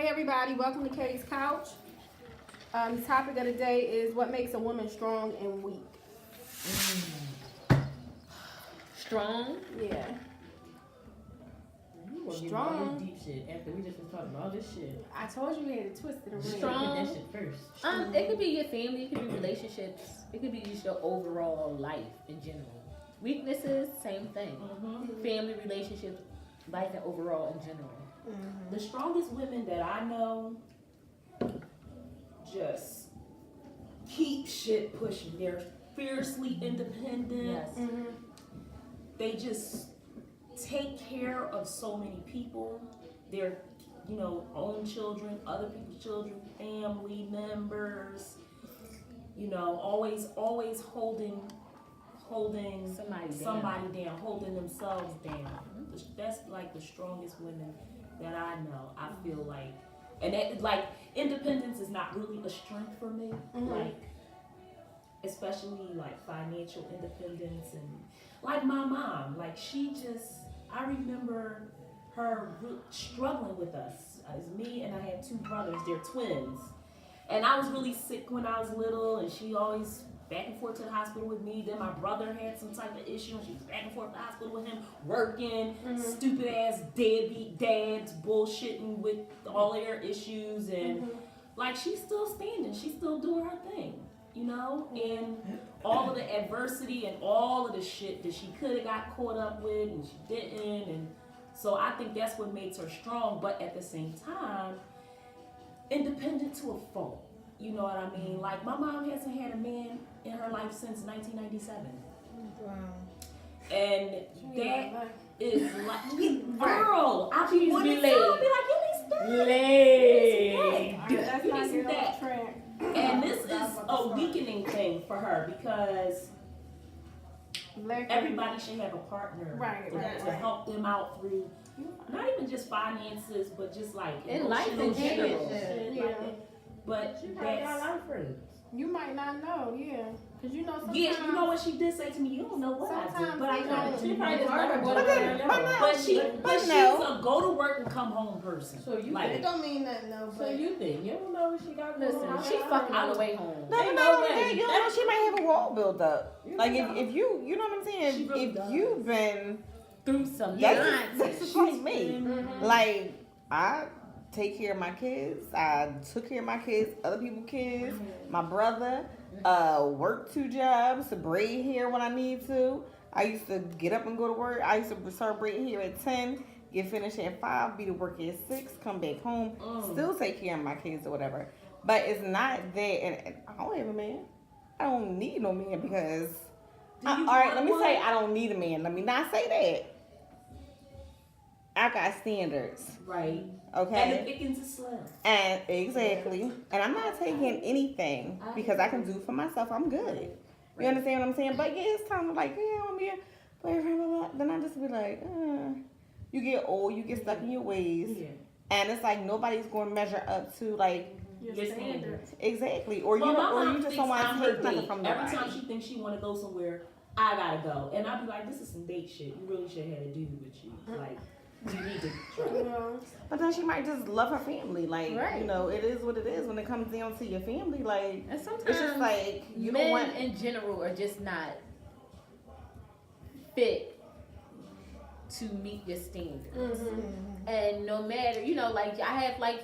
Hey everybody, welcome to Kay's Couch. The topic of the day is what makes a woman strong and weak. Strong? Yeah. You Strong. all this deep shit after we just was talking about all this shit. I told you we had to twist it around. Strong. That shit first. It could be your family, it could be relationships, it could be just your overall life in general. Weaknesses, same thing. Family, relationships, life and overall in general. The strongest women that I know just keep shit pushing. They're fiercely independent. Yes. They just take care of so many people. Their, own children, other people's children, family members. Always holding somebody down, holding themselves down. That's like the strongest women that I know. I feel like, and that, like, independence is not really a strength for me. Like, especially like financial independence, and like my mom, like I remember her struggling with us. It was me and I had two brothers. They're twins, and I was really sick when I was little, and she always back and forth to the hospital with me. Then my brother had some type of issue, and she was back and forth to the hospital with him, working, stupid ass deadbeat dads bullshitting with all their issues, and like she's still standing, she's still doing her thing, and all of the adversity and all of the shit that she could have got caught up with and she didn't, and so I think that's what makes her strong, but at the same time, independent to a fault. You know what I mean? Like, my mom hasn't had a man in her life since 1997. Wow. And that is like, girl, I be She's wanting to delayed. be like, you need Late. That's You not need get some off that. track. And this is a weakening thing for her because everybody should have a partner Right. to help them out through not even just finances, but just like In life in emotional general. shit Yeah. like that. But She probably got a that's, lot of friends. You might not know, yeah. Because sometimes... yeah, you know what she did say to me? You don't know what I did, Sometimes but I they know. don't. She probably just let her go But to then- work. But she's no. a go to work and come home person. So you like, It don't mean nothing, though. So you think you don't know what she got going Listen, on? she fucking on the way home. No, Ain't but no not only way. that, you don't know, she might have a wall built up. You Like know. if you know what I'm saying. She really If does. you've been, Through some that's nonsense. just like me. Like I take care of my kids. I took care of my kids, other people's kids, my brother. Work 2 jobs, to braid hair when I need to. I used to get up and go to work. I used to start braiding hair at 10, get finished at 5, be to work at 6, come back home, still take care of my kids or whatever. But it's not that, and I don't have a man. I don't need no man because. All right, let me say I don't need a man. Let me not say that. I got standards, right. okay? And the pickings is slim. And exactly. And I'm not taking anything because I can do for myself. I'm good. You understand what I'm saying? But yeah, it's time to like, yeah, I want to be a boyfriend, blah, blah. Then I just be like, you get old, you get stuck in your ways. Yeah. And it's like nobody's going to measure up to like, Your Your standards. exactly. Or Well, my or mom you just thinks don't want I'm to her take nothing date. from Every nobody. time she thinks she want to go somewhere, I gotta go, and I be like, "This is some date shit. You really should have had a dude with you. Like, you need to try." But then she might just love her family. Like, Right. it is what it is when it comes down to your family. Like, And sometimes it's just like, you men don't want. in general are just not fit to meet your standards. And no matter, like I have like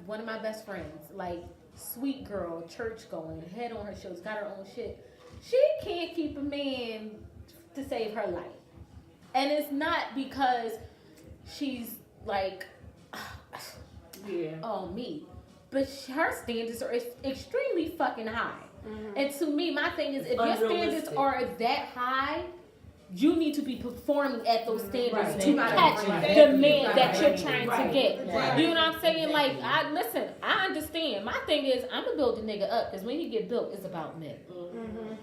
one of my best friends, like sweet girl, church going, head on her shoulders, got her own shit. She can't keep a man to save her life. And it's not because she's like, Yeah. oh, me. But her standards are extremely fucking high. And to me, my thing is, if your standards Unrealistic. are that high, you need to be performing at those standards Right. to Right. catch Right. the man that Right. you're trying Right. to get. Right. You know what I'm saying? Like, I understand. My thing is, I'm gonna build the nigga up because when he get built, it's about me.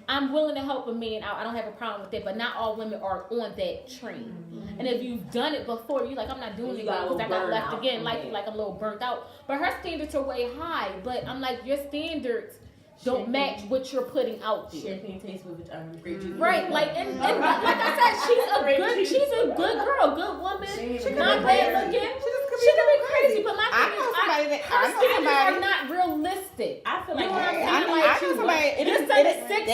I'm willing to help a man out. I don't have a problem with that, but not all women are on that train. And if you've done it before, you're like, I'm not doing it You got a because I got little left burnout again, from like that. I'm a little burnt out. But her standards are way high. But I'm like, your standards don't match what you're putting out there. Champagne tastes with grape juice. Right, like and like I said, she's a good girl, good woman, not bad looking. She could be crazy, but my I thing know is, somebody somebody that Her I know standards are somebody. not realistic. I feel You like know what I'm saying? I know Like, somebody. if your They son is 16,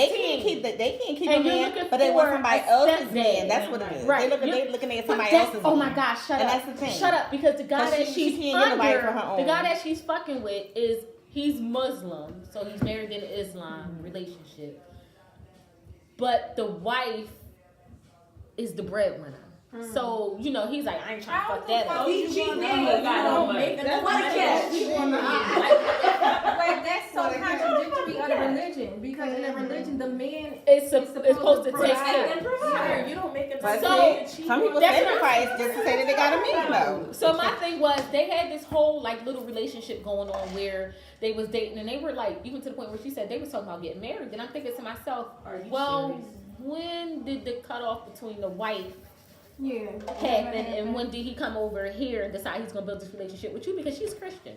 they can't keep and a you're man, looking but they want for somebody a else's stepdad. man. That's what it is. Right. They looking at But somebody that's, else's. oh man. my gosh, shut And up. that's the thing. Shut up, because the guy 'Cause that she she's can't get nobody for her under, own. the guy that she's fucking with he's Muslim, so he's married in an Islam relationship. But the wife is the breadwinner. So, you know, he's like, I ain't trying to fuck that up. He cheating. But that's so contradictory of the religion, because in the religion, the man It's supposed to take care. Yeah, you don't make it. But So, see, some people that's sacrifice just to say that they got a man though. So my thing was, they had this whole like little relationship going on where they was dating, and they were like, even to the point where she said they was talking about getting married. And I'm thinking to myself, Are you well, serious? when did the cutoff between the wife Yeah. happen, and when did he come over here and decide he's gonna build this relationship with you? Because she's Christian.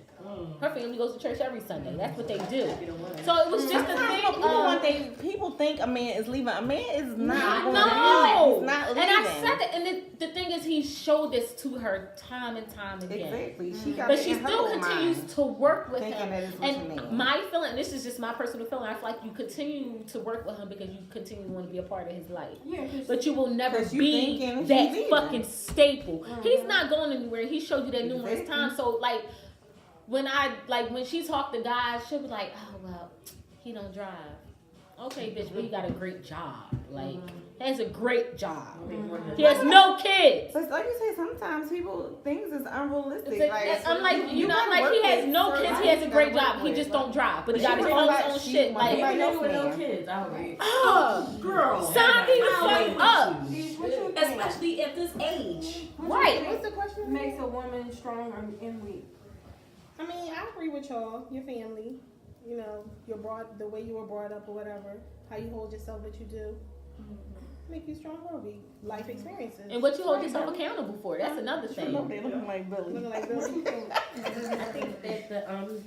Her family goes to church every Sunday. That's what they do. So it was just a thing. People think a man is leaving. A man is not. I going know. He's not And leaving. I said that, and the thing is, he showed this to her time and time again. Exactly. She got But it she in her still own continues mind. to work with Thinking him. that it's what you And need. my feeling, this is just my personal feeling, I feel like you continue to work with him because you continue to want to be a part of his life. Yeah. 'Cause But you will never 'Cause you be thinking that she's leaving. fucking staple. He's not going anywhere. He showed you that numerous Exactly. times. So like when she talked to guys, she'll be like, oh well, he don't drive. Okay, bitch, but he got a great job. Like, he has a great job. He has no kids. But like you say, sometimes things is unrealistic. I'm like, you know, I'm gotta like, he work has with no certain kids, he has a things great you gotta job, work he with. just don't drive, but he But got she his was like, own she shit. wanted Like, somebody else, with no man. kids, I would. oh, Girl, sign me the fuck up. what you think especially at this age. Right. What's the question? makes a woman strong and weak? I mean, I agree with y'all. Your family, you know, the way you were brought up or whatever, how you hold yourself, what you do, make you strong or weak. Life experiences. And what you hold yourself accountable for, that's another Look, thing. they looking like Billy. Looking like Billy. I think that the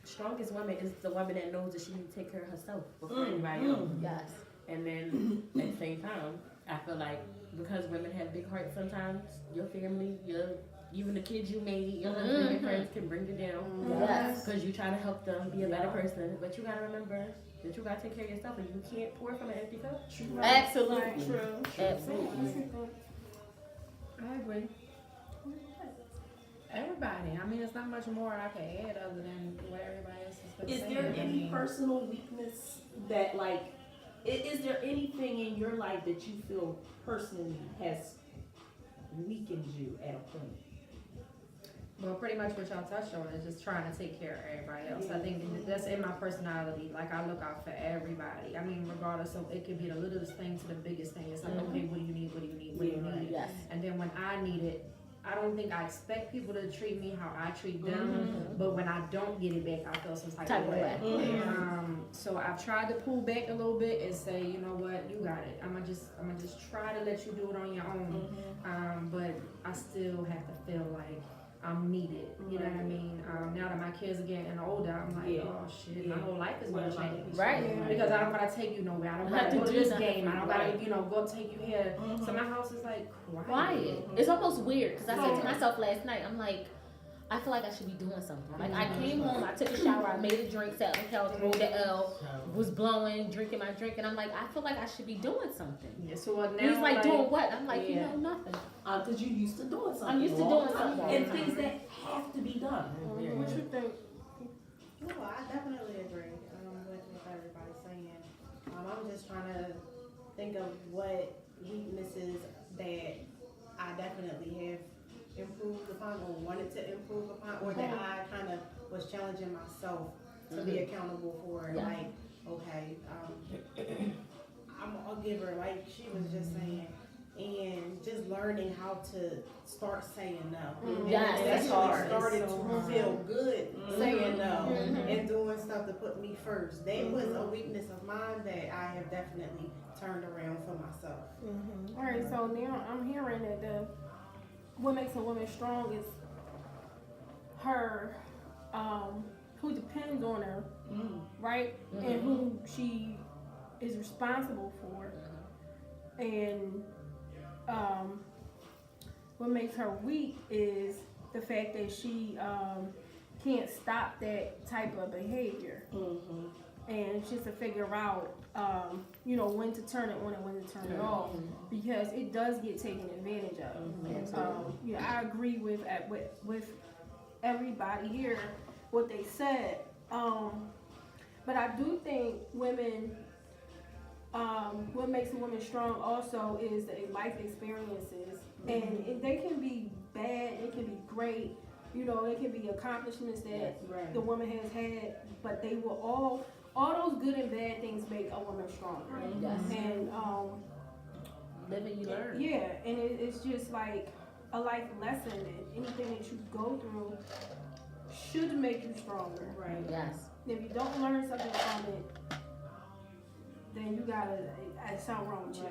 strongest woman is the woman that knows that she needs to take care of herself before anybody else. Yes. And then at the same time, I feel like because women have big hearts sometimes, your family, even the kids you made, your husband and your friends can bring you down. Yes. Because you're trying to help them be a better person. But you gotta remember that you gotta take care of yourself and you can't pour from an empty cup. Absolutely. True. Absolutely. I agree. Everybody. I mean, it's not much more I can add other than what everybody else is Is saying. there I any mean, personal weakness that, like, is there anything in your life that you feel personally has weakened you at a point? well, pretty much what y'all touched on is just trying to take care of everybody else. I think that's in my personality. Like, I look out for everybody. I mean, regardless of, it could be the littlest thing to the biggest thing. It's like, okay, what do you need? What do you need? What do you need? Yes. And then when I need it, I don't think I expect people to treat me how I treat them, but when I don't get it back, I feel some type of way. So I've tried to pull back a little bit and say, you know what, you got it. I'm gonna just try to let you do it on your own. But I still have to feel like I'm needed. You know what I mean? Now that my kids are getting older, I'm like, oh shit, my whole life is gonna change. Right. Because I don't gotta take you nowhere. I don't Have gotta to go to do this nothing. game. I don't gotta, go take you here. So my house is like Quiet. It's almost weird because I said to myself last night, I'm like, I feel like I should be doing something. Like, I came home, I took a shower, I made a drink, sat on the couch, rolled the L, was blowing, drinking my drink, and I'm like, I feel like I should be doing something. Yeah, so now He's like, doing what? I'm like, Yeah. nothing. Because you're used to doing something. I'm used to all doing the time. something all And the things time. that have to be done. What you think? No, I definitely agree with everybody saying. I'm just trying to think of what weaknesses that I definitely have improved upon or wanted to improve upon, or that I kind of was challenging myself to be accountable for. Yeah. Like, okay, I'm a giver, like she was just saying. And just learning how to start saying no. Yes, And that's actually hard. started to feel good saying no and doing stuff to put me first. That was a weakness of mine that I have definitely turned around for myself. All right, so now I'm hearing that what makes a woman strong is her, who depends on her, right? And who she is responsible for. And what makes her weak is the fact that she can't stop that type of behavior. And it's just to figure out, when to turn it on and when to turn it off, because it does get taken advantage of. I agree with everybody here what they said, but I do think women. What makes a woman strong also is the life experiences, and they can be bad, they can be great. It can be accomplishments that the woman has had, but they will all those good and bad things make a woman stronger. Yes. And live and you learn. Yeah, and it's just like a life lesson that anything that you go through should make you stronger. Right. Yes. If you don't learn something from it, then you gotta, something wrong with you.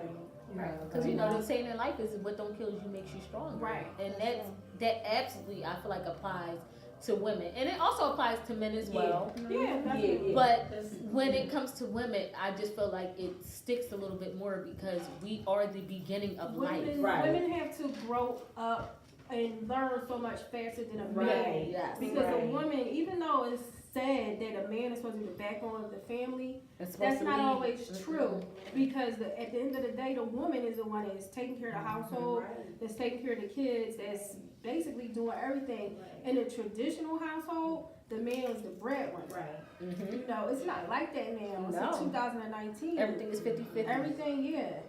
Right. Because the saying in life is what don't kill you makes you stronger. Right. And that absolutely, I feel like, applies to women, and it also applies to men as well. Yeah, definitely. But when it comes to women, I just feel like it sticks a little bit more because we are the beginning of life. Women have to grow up and learn so much faster than a man. Right. Yes. Because a woman, even though it's said that a man is supposed to be the backbone of the family, that's not always true. Because at the end of the day, the woman is the one that's taking care of the household, that's taking care of the kids, that's basically doing everything. In a traditional household, the man is the breadwinner. Right. It's not like that now. It's 2019. Everything is 50-50. Everything, yeah.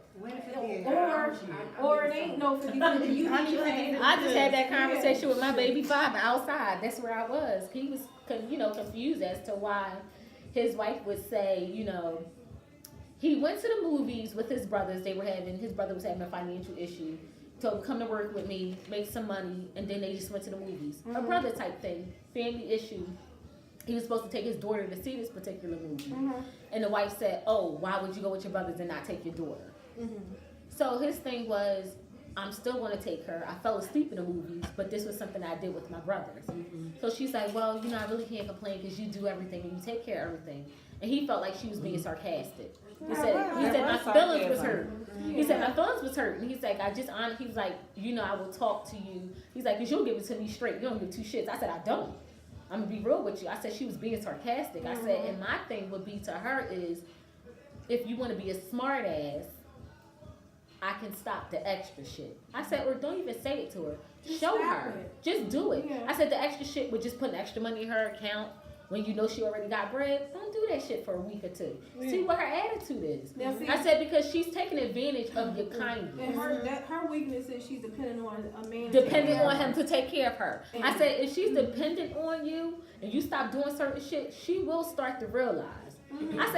Or Or it ain't no 50-50. I just had that conversation with my baby father outside. That's where I was. He was, confused as to why his wife would say, he went to the movies with his brothers. His brother was having a financial issue. Told him, come to work with me, make some money, and then they just went to the movies. A brother type thing, family issue. He was supposed to take his daughter to see this particular movie. And the wife said, oh, why would you go with your brothers and not take your daughter? So his thing was, I'm still going to take her. I fell asleep in the movies, but this was something I did with my brothers. So she's like, well, I really can't complain because you do everything and you take care of everything. And he felt like she was being sarcastic. He said my feelings was hurt. He said my feelings was hurt. And he's like, he was like, I will talk to you. He's like, because you'll give it to me straight. You don't give two shits. I said, I don't. I'm going to be real with you. I said she was being sarcastic. I said, and my thing would be to her is, if you want to be a smart ass, I can stop the extra shit. I said, or don't even say it to her. Show her. Just do it. Yeah. I said the extra shit with just putting extra money in her account when you know she already got bread. Don't do that shit for a week or two. See what her attitude is. Now, I said because she's taking advantage of your kindness. And her weakness is she's dependent on a man. Dependent on him to take care of her. I said if she's dependent on you and you stop doing certain shit, she will start to realize. I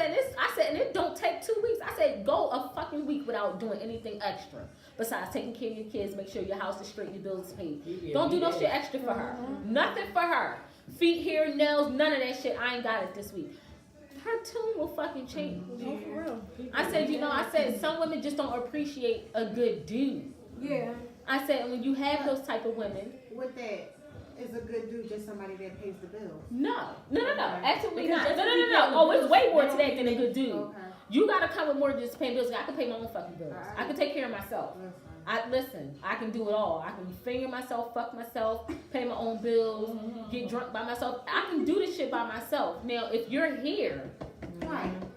said, and it don't take 2 weeks. I said, go a fucking week without doing anything extra. Besides taking care of your kids, make sure your house is straight, your bills is paid. Don't do no shit extra for her. Nothing for her. Feet, hair, nails, none of that shit. I ain't got it this week. Her tune will fucking change. Oh, for real. I said, some women just don't appreciate a good dude. Yeah. I said, when you have those type of women. with that, is a good dude just somebody that pays the bills? No. Absolutely not. No. Oh, it's way more to that than a good dude. Okay. You gotta come with more than just paying bills. I can pay my own fucking bills. I can take care of myself. I can do it all. I can finger myself, fuck myself, pay my own bills, get drunk by myself. I can do this shit by myself. Now, if you're here,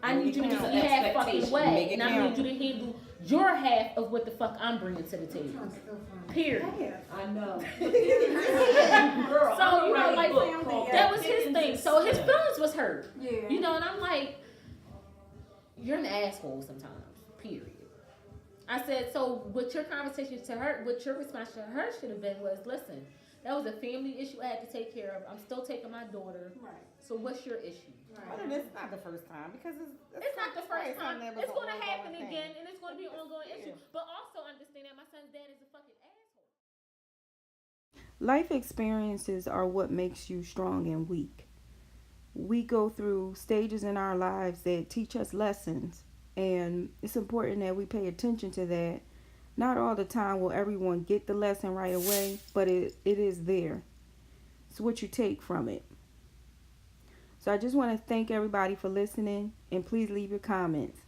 I need you to be half fucking way, and I need you to handle your half of what the fuck I'm bringing to the table. Period. I know. So, that was his thing. So his feelings was hurt. Yeah. And I'm like, you're an asshole sometimes. Period. I said, so what your conversation to her, what your response to her should have been was, listen, that was a family issue I had to take care of. I'm still taking my daughter. Right. So what's your issue? Right. But it's not the first time because it's not the first time. It's going to happen again, and it's going to be an ongoing issue. But also understand that my son's dad is a fucking asshole. Life experiences are what makes you strong and weak. We go through stages in our lives that teach us lessons, and it's important that we pay attention to that. Not all the time will everyone get the lesson right away, but it is there. It's what you take from it. So I just want to thank everybody for listening, and please leave your comments.